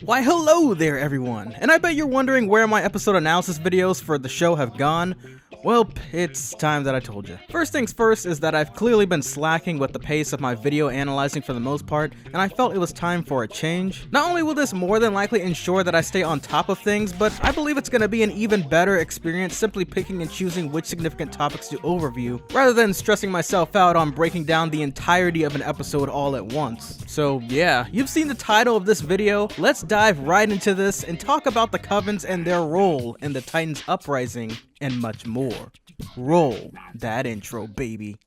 Why hello there everyone, and I bet you're wondering where my episode analysis videos for the show have gone. Well, it's time that I told you. First things first is that I've clearly been slacking with the pace of my video analyzing for the most part, and I felt it was time for a change. Not only will this more than likely ensure that I stay on top of things, but I believe it's going to be an even better experience simply picking and choosing which significant topics to overview, rather than stressing myself out on breaking down the entirety of an episode all at once. So yeah, you've seen the title of this video. Let's dive right into this and talk about the Covens and their role in the Titans uprising and much more. Roll that intro, baby.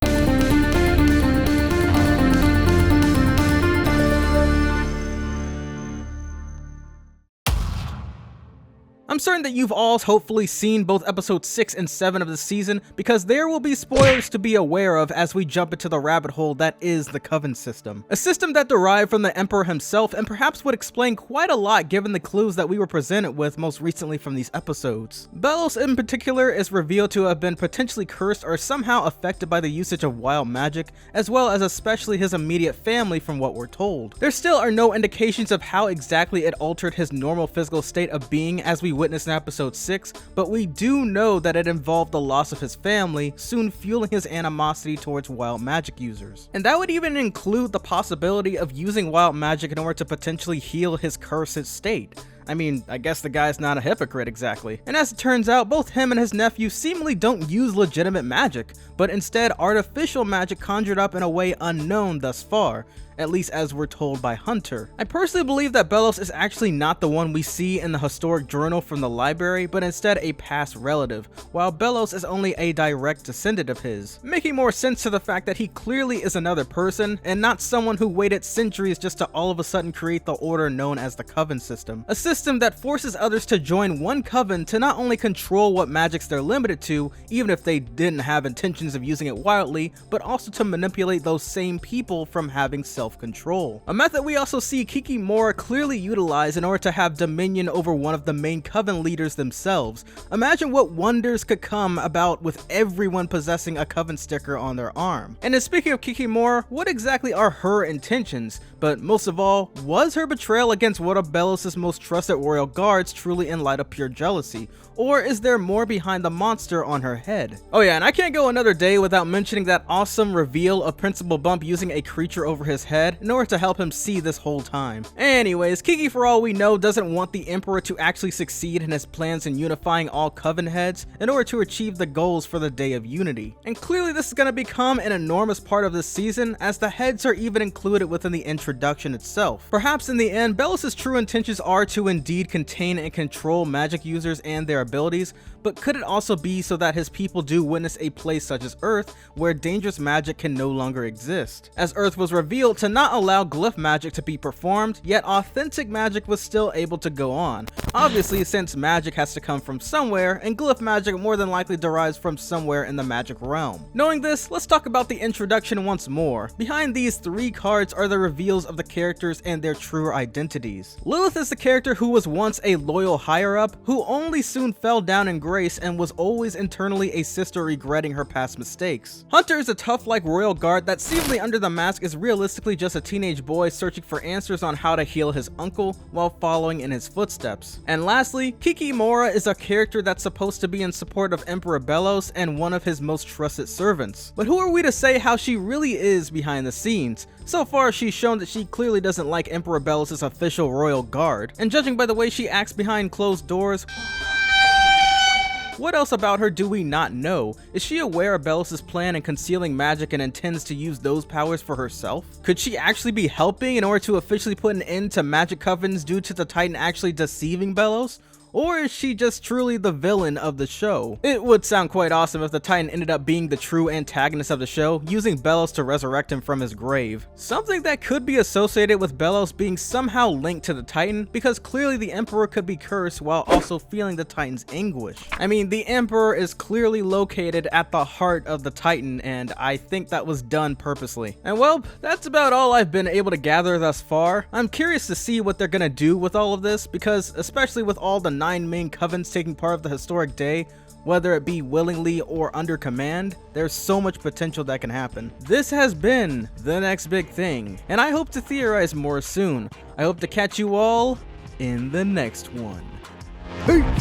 I'm certain that you've all hopefully seen both episodes 6 and 7 of the season, because there will be spoilers to be aware of as we jump into the rabbit hole that is the Coven system. A system that derived from the Emperor himself and perhaps would explain quite a lot given the clues that we were presented with most recently from these episodes. Belos in particular is revealed to have been potentially cursed or somehow affected by the usage of wild magic, as well as especially his immediate family from what we're told. There still are no indications of how exactly it altered his normal physical state of being as we witnessed in episode 6, but we do know that it involved the loss of his family, soon fueling his animosity towards wild magic users. And that would even include the possibility of using wild magic in order to potentially heal his cursed state. I mean, I guess the guy's not a hypocrite exactly. And as it turns out, both him and his nephew seemingly don't use legitimate magic, but instead artificial magic conjured up in a way unknown thus far, at least as we're told by Hunter. I personally believe that Belos is actually not the one we see in the historic journal from the library, but instead a past relative, while Belos is only a direct descendant of his, making more sense to the fact that he clearly is another person, and not someone who waited centuries just to all of a sudden create the order known as the Coven system. A system that forces others to join one Coven to not only control what magics they're limited to, even if they didn't have intentions of using it wildly, but also to manipulate those same people from having self-control. A method we also see Kikimora clearly utilize in order to have dominion over one of the main Coven leaders themselves. Imagine what wonders could come about with everyone possessing a Coven sticker on their arm. And then speaking of Kikimora, what exactly are her intentions? But most of all, was her betrayal against one of Belos' most trusted royal guards truly in light of pure jealousy? Or is there more behind the monster on her head? Oh yeah, and I can't go another day without mentioning that awesome reveal of Principal Bump using a creature over his head in order to help him see this whole time. Anyways, Kiki, for all we know, doesn't want the Emperor to actually succeed in his plans in unifying all Coven heads in order to achieve the goals for the Day of Unity. And clearly this is going to become an enormous part of this season, as the heads are even included within the introduction itself. Perhaps in the end, Belos' true intentions are to indeed contain and control magic users and their abilities, but could it also be so that his people do witness a place such as Earth where dangerous magic can no longer exist? As Earth was revealed to not allow glyph magic to be performed, yet authentic magic was still able to go on. Obviously, since magic has to come from somewhere, and glyph magic more than likely derives from somewhere in the magic realm. Knowing this, let's talk about the introduction once more. Behind these 3 cards are the reveals of the characters and their true identities. Lilith is the character who was once a loyal higher-up, who only soon fell down in grace and was always internally a sister regretting her past mistakes. Hunter is a tough-like royal guard that seemingly under the mask is realistically just a teenage boy searching for answers on how to heal his uncle while following in his footsteps. And lastly, Kikimora is a character that's supposed to be in support of Emperor Belos and one of his most trusted servants. But who are we to say how she really is behind the scenes? So far, she's shown that she clearly doesn't like Emperor Belos' official royal guard, and judging by the way she acts behind closed doors, what else about her do we not know? Is she aware of Belos' plan in concealing magic and intends to use those powers for herself? Could she actually be helping in order to officially put an end to magic covens due to the Titan actually deceiving Belos? Or is she just truly the villain of the show? It would sound quite awesome if the Titan ended up being the true antagonist of the show, using Belos to resurrect him from his grave. Something that could be associated with Belos being somehow linked to the Titan, because clearly the Emperor could be cursed while also feeling the Titan's anguish. I mean, the Emperor is clearly located at the heart of the Titan, and I think that was done purposely. And well, that's about all I've been able to gather thus far. I'm curious to see what they're gonna do with all of this, because especially with all the 9 main Covens taking part of the historic day, whether it be willingly or under command, there's so much potential that can happen. This has been The Next Big Thing, and I hope to theorize more soon. I hope to catch you all in the next one. Peace!